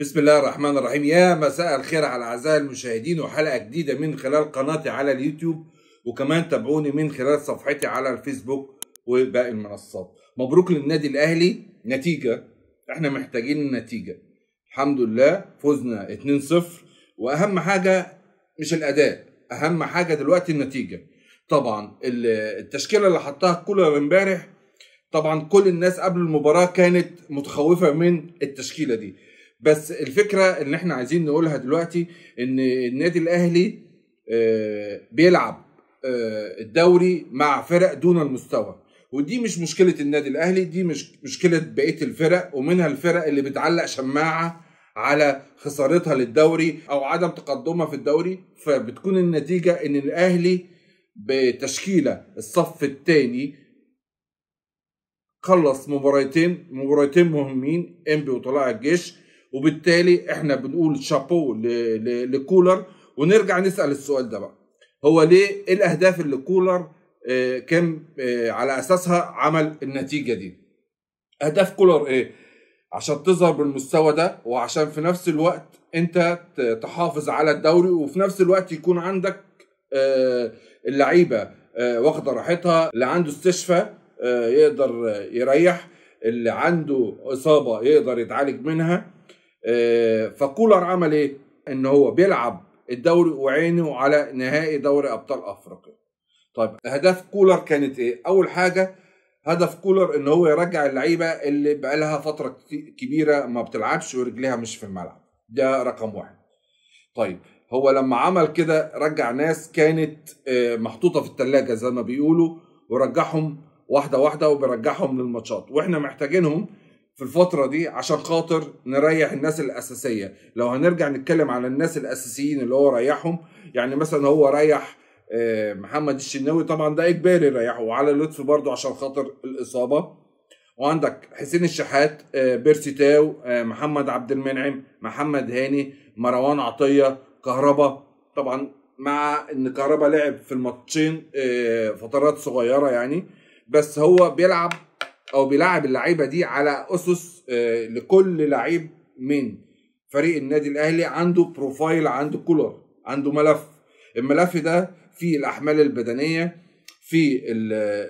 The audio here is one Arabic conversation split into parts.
بسم الله الرحمن الرحيم. يا مساء الخير على أعزائي المشاهدين، وحلقة جديدة من خلال قناتي على اليوتيوب، وكمان تابعوني من خلال صفحتي على الفيسبوك وباقي المنصات. مبروك للنادي الأهلي، نتيجة احنا محتاجين النتيجة. الحمد لله فوزنا 2-0، وأهم حاجة مش الأداء، أهم حاجة دلوقتي النتيجة. طبعا التشكيلة اللي حطها كولر امبارح، طبعا كل الناس قبل المباراة كانت متخوفة من التشكيلة دي، بس الفكرة اللي احنا عايزين نقولها دلوقتي ان النادي الاهلي بيلعب الدوري مع فرق دون المستوى، ودي مش مشكلة النادي الاهلي، دي مش مشكلة بقية الفرق، ومنها الفرق اللي بتعلق شماعة على خسارتها للدوري او عدم تقدمها في الدوري، فبتكون النتيجة ان الاهلي بتشكيلة الصف الثاني خلص مباراتين مهمين، انبي وطلائع الجيش، وبالتالي احنا بنقول شابو لكولر. ونرجع نسأل السؤال ده بقى، هو ليه ايه الاهداف اللي كولر كان على اساسها عمل النتيجة دي؟ اهداف كولر ايه؟ عشان تظهر بالمستوى ده، وعشان في نفس الوقت انت تحافظ على الدوري، وفي نفس الوقت يكون عندك اللعيبة واخدة راحتها، اللي عنده استشفاء يقدر يريح، اللي عنده إصابة يقدر يتعالج منها. فكولر عمل ايه؟ ان هو بيلعب الدوري وعينه على نهائي دوري ابطال افريقيا. طيب اهداف كولر كانت ايه؟ اول حاجة هدف كولر ان هو يرجع اللعيبة اللي بقالها فترة كبيرة ما بتلعبش ورجليها مش في الملعب، ده رقم واحد. طيب هو لما عمل كده رجع ناس كانت محطوطة في التلاجة زي ما بيقولوا، ورجعهم واحدة واحدة وبيرجعهم للماتشات، واحنا محتاجينهم في الفترة دي عشان خاطر نريح الناس الأساسية. لو هنرجع نتكلم على الناس الأساسيين اللي هو ريحهم، يعني مثلا هو ريح محمد الشناوي، طبعا ده إجباري ريحه، وعلى لطفي برضو عشان خاطر الإصابة، وعندك حسين الشحات، بيرسي تاو، محمد عبد المنعم، محمد هاني، مروان عطية، كهربا. طبعا مع ان كهربا لعب في الماتشين فترات صغيرة يعني، بس هو بيلعب اللعيبة دي على أسس لكل لعيب من فريق النادي الأهلي عنده بروفايل، عنده كولر، عنده الملف ده فيه الأحمال البدنية، في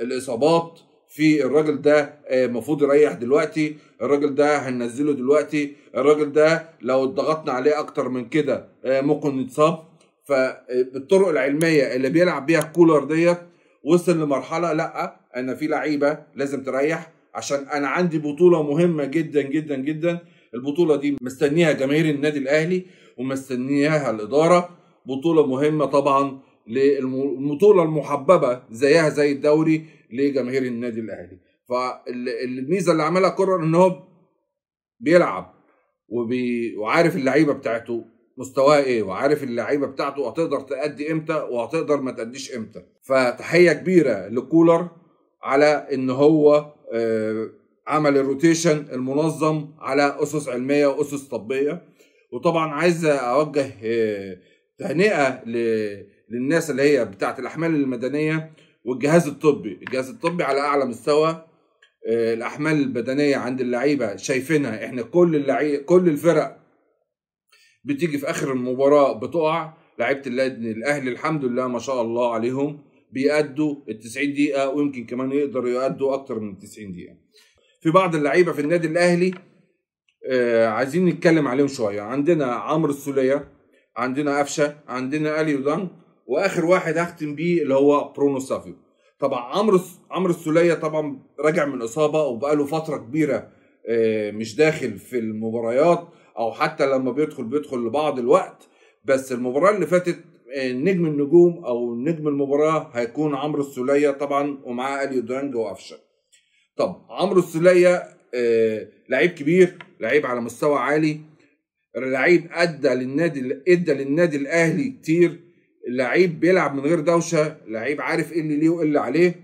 الإصابات، في الراجل ده المفروض يريح دلوقتي، الراجل ده هننزله دلوقتي، الراجل ده لو ضغطنا عليه اكتر من كده ممكن يتصاب. فبالطرق العلميه اللي بيلعب بيها كولر ديت وصل لمرحله لا، انا في لعيبه لازم تريح عشان انا عندي بطوله مهمه جدا جدا جدا. البطوله دي مستنيها جماهير النادي الاهلي ومستنيها الاداره، بطوله مهمه طبعا، للبطوله المحببه زيها زي الدوري لجماهير النادي الاهلي. فالميزه اللي عملها كولر ان هو بيلعب وعارف اللعيبه بتاعته مستواها ايه، وعارف اللعيبه بتاعته هتقدر تأدي امتى وهتقدر ما تأديش امتى. فتحيه كبيره لكولر على ان هو عمل الروتيشن المنظم على اسس علميه واسس طبيه. وطبعا عايز اوجه تهنئه للناس اللي هي بتاعت الاحمال المدنيه والجهاز الطبي على اعلى مستوى. الاحمال البدنيه عند اللعيبه شايفينها، احنا كل الفرق بتيجي في اخر المباراه بتقع، لعيبه الاهلي الحمد لله ما شاء الله عليهم بيأدوا ال90 دقيقه، ويمكن كمان يقدروا يأدوا اكتر من 90 دقيقه. في بعض اللعيبه في النادي الاهلي عايزين نتكلم عليهم شويه. عندنا عمرو السوليه، عندنا قفشه، عندنا اليو دانج، واخر واحد هختم بيه اللي هو برونو سافيو. طبعا عمرو السوليه طبعا راجع من اصابه وبقاله فتره كبيره مش داخل في المباريات، او حتى لما بيدخل لبعض الوقت، بس المباراه اللي فاتت نجم النجوم او نجم المباراه هيكون عمرو السوليه طبعا، ومعاه اليو دانج وقفشه. طب عمرو السوليه لعيب كبير، لعيب على مستوى عالي، لعيب ادى للنادي الاهلي كتير، لعيب بيلعب من غير دوشه، لعيب عارف ايه اللي ليه وايه اللي عليه.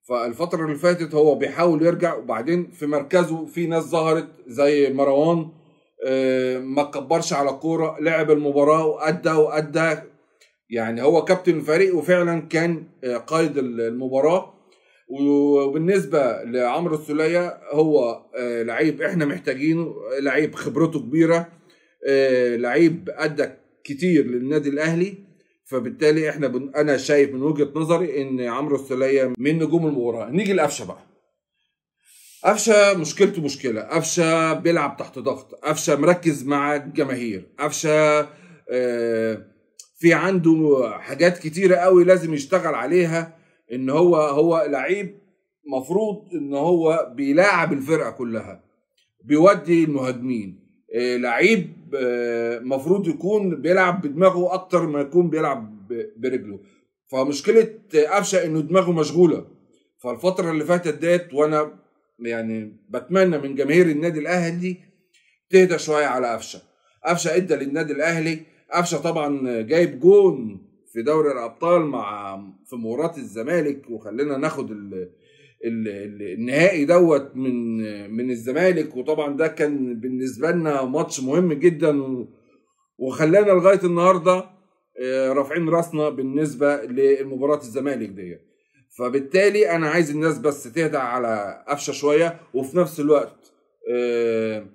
فالفتره اللي فاتت هو بيحاول يرجع، وبعدين في مركزه في ناس ظهرت زي مروان ما كبرش على كوره، لعب المباراه وادى يعني هو كابتن الفريق وفعلا كان قائد المباراه. وبالنسبه لعمرو السوليه هو لعيب احنا محتاجينه، لعيب خبرته كبيره، لعيب ادى كتير للنادي الاهلي، فبالتالي انا شايف من وجهة نظري ان عمرو السولية من نجوم المباراة. نيجي لقفشه بقى. قفشه مشكلته مشكلة، قفشه بيلعب تحت ضغط، قفشه مركز مع الجماهير، قفشه في عنده حاجات كتيرة قوي لازم يشتغل عليها. ان هو لعيب مفروض ان هو بيلاعب الفرقة كلها، بيودي المهاجمين، لعيب مفروض يكون بيلعب بدماغه اكتر ما يكون بيلعب برجله. فمشكلة قفشه انه دماغه مشغولة. فالفترة اللي فاتت ديت وانا يعني بتمنى من جماهير النادي الاهلي تهدى شوية على قفشه. قفشه ادى للنادي الاهلي، قفشه طبعا جايب جون في دوري الابطال في مباراة الزمالك، وخلينا ناخد النهائي دوت من الزمالك. وطبعا ده كان بالنسبه لنا ماتش مهم جدا، وخلانا لغايه النهارده رافعين راسنا بالنسبه لمباراه الزمالك دي. فبالتالي انا عايز الناس بس تهدى على قفشه شويه، وفي نفس الوقت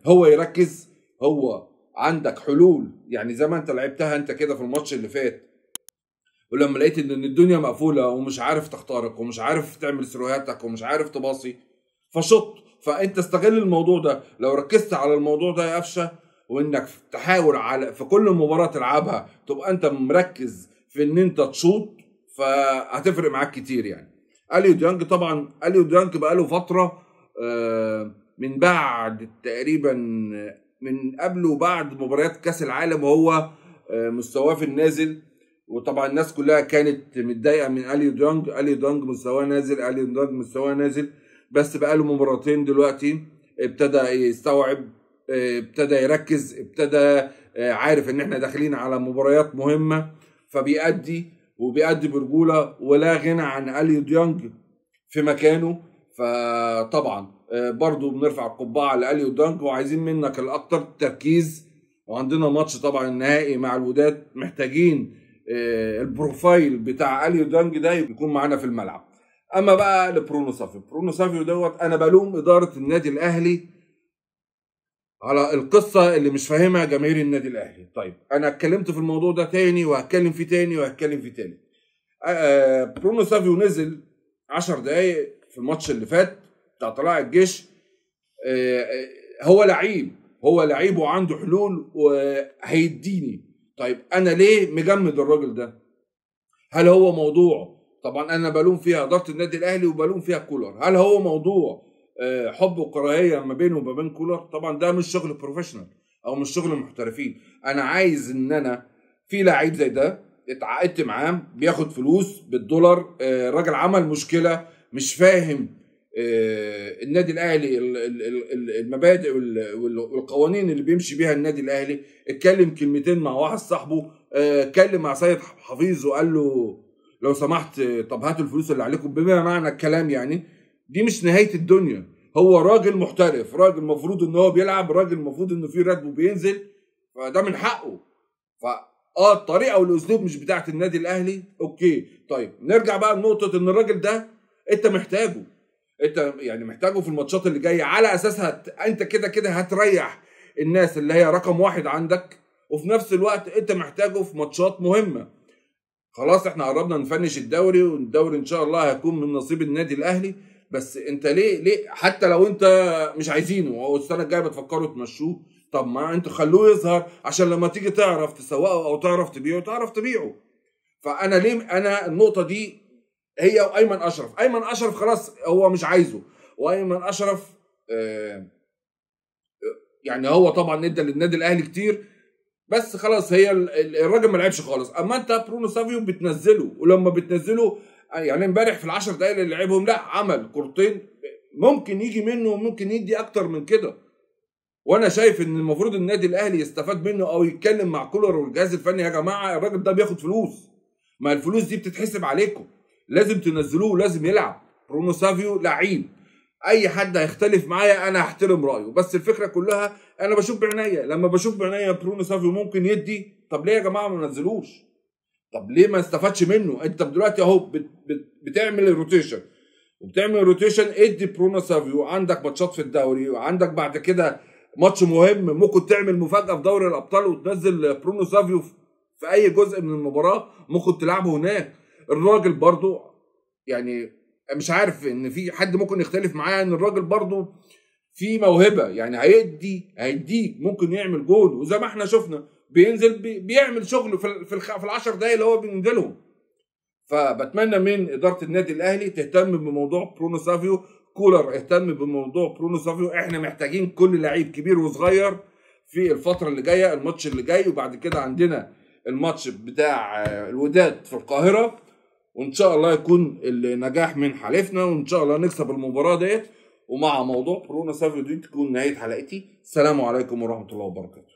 هو يركز. هو عندك حلول، يعني زي ما انت لعبتها انت كده في الماتش اللي فات، ولما لقيت ان الدنيا مقفوله ومش عارف تخترق ومش عارف تعمل سيروهاتك ومش عارف تباصي، فشط. فانت استغل الموضوع ده. لو ركزت على الموضوع ده يا قفشه، وانك تحاول في كل مباراه تلعبها تبقى انت مركز في ان انت تشوط، فهتفرق معاك كتير يعني. اليو ديانج طبعا، اليو ديانج بقى له فتره من بعد تقريبا من قبل وبعد مباريات كاس العالم وهو مستواه في النازل. وطبعا الناس كلها كانت متضايقه من اليو ديانج. اليو ديانج مستواه نازل، اليو ديانج مستواه نازل، بس بقى له مباراتين دلوقتي ابتدى يستوعب، ابتدى يركز، ابتدى عارف ان احنا داخلين على مباريات مهمه، فبيأدي وبيأدي برجوله، ولا غنى عن اليو ديانج في مكانه. فطبعا برضو بنرفع القبعه لاليو ديانج، وعايزين منك الاكتر تركيز. وعندنا ماتش طبعا النهائي مع الوداد، محتاجين البروفايل بتاع اليو ديانج ده يكون معانا في الملعب. اما بقى لبرونو سافيو، برونو سافيو دوت انا بلوم اداره النادي الاهلي على القصه اللي مش فاهمها جماهير النادي الاهلي. طيب انا اتكلمت في الموضوع ده تاني وهتكلم فيه تاني وهتكلم فيه تاني. برونو سافيو نزل 10 دقايق في الماتش اللي فات بتاع طلائع الجيش. هو لعيب وعنده حلول وهيديني. طيب انا ليه مجمد الراجل ده؟ هل هو موضوع، طبعا انا بلوم فيها اداره النادي الاهلي وبلوم فيها كولر، هل هو موضوع حب وكراهيه ما بينه وما بين كولر؟ طبعا ده مش شغل بروفيشنال او مش شغل محترفين. انا عايز ان انا في لعيب زي ده اتعاقدت معاه بياخد فلوس بالدولار، راجل عمل مشكله، مش فاهم النادي الاهلي المبادئ والقوانين اللي بيمشي بيها النادي الاهلي. اتكلم كلمتين مع واحد صاحبه، اتكلم مع سيد حفيظ وقال له لو سمحت طب هاتوا الفلوس اللي عليكم، بما معنى الكلام يعني. دي مش نهايه الدنيا. هو راجل محترف، راجل المفروض ان هو بيلعب، راجل المفروض انه في راتبه بينزل، فده من حقه. الطريقه والاسلوب مش بتاعت النادي الاهلي. اوكي طيب نرجع بقى لنقطه ان الراجل ده انت محتاجه، انت يعني محتاجه في الماتشات اللي جايه، على اساسها انت كده كده هتريح الناس اللي هي رقم واحد عندك، وفي نفس الوقت انت محتاجه في ماتشات مهمه. خلاص احنا قربنا نفنش الدوري، والدوري ان شاء الله هيكون من نصيب النادي الاهلي. بس انت ليه حتى لو انت مش عايزينه او السنه الجايه بتفكروا تمشوه، طب ما انت خلوه يظهر عشان لما تيجي تعرف تسوقه او تعرف تبيعه تعرف تبيعه. فانا ليه انا النقطه دي هي وايمن اشرف. ايمن اشرف خلاص هو مش عايزه، وايمن اشرف يعني هو طبعا ادى للنادي الاهلي كتير، بس خلاص هي الراجل ما لعبش خالص. اما انت برونو سافيو بتنزله، ولما بتنزله يعني امبارح في ال10 دقايق اللي لعبهم لا عمل كورتين ممكن يجي منه وممكن يدي اكتر من كده. وانا شايف ان المفروض النادي الاهلي يستفاد منه او يتكلم مع كولر والجهاز الفني، يا جماعه الراجل ده بياخد فلوس، ما الفلوس دي بتتحسب عليكم، لازم تنزلوه، لازم يلعب. برونو سافيو لعيب، اي حد هيختلف معايا انا هحترم رايه، بس الفكره كلها انا بشوف بعناية. لما بشوف بعناية برونو سافيو ممكن يدي، طب ليه يا جماعه ما نزلوش؟ طب ليه ما استفادش منه؟ انت دلوقتي اهو بتعمل الروتيشن، وبتعمل روتيشن ادي برونو سافيو، عندك ماتشات في الدوري وعندك بعد كده ماتش مهم ممكن تعمل مفاجاه في دوري الابطال وتنزل برونو سافيو في اي جزء من المباراه، ممكن تلعبه هناك. الراجل برضو يعني مش عارف ان في حد ممكن يختلف معايا ان الراجل برضو في موهبه، يعني هيديك ممكن يعمل جول، وزي ما احنا شفنا بينزل بيعمل شغل في العشر دقايق اللي هو بينزلهم. فبتمنى من اداره النادي الاهلي تهتم بموضوع برونو سافيو، كولر اهتم بموضوع برونو سافيو. احنا محتاجين كل لعيب كبير وصغير في الفتره اللي جايه، الماتش اللي جاي، وبعد كده عندنا الماتش بتاع الوداد في القاهره، وان شاء الله يكون النجاح من حليفنا، وان شاء الله نكسب المباراه ديت. ومع موضوع برونو سافيو دي تكون نهايه حلقتي. السلام عليكم ورحمه الله وبركاته.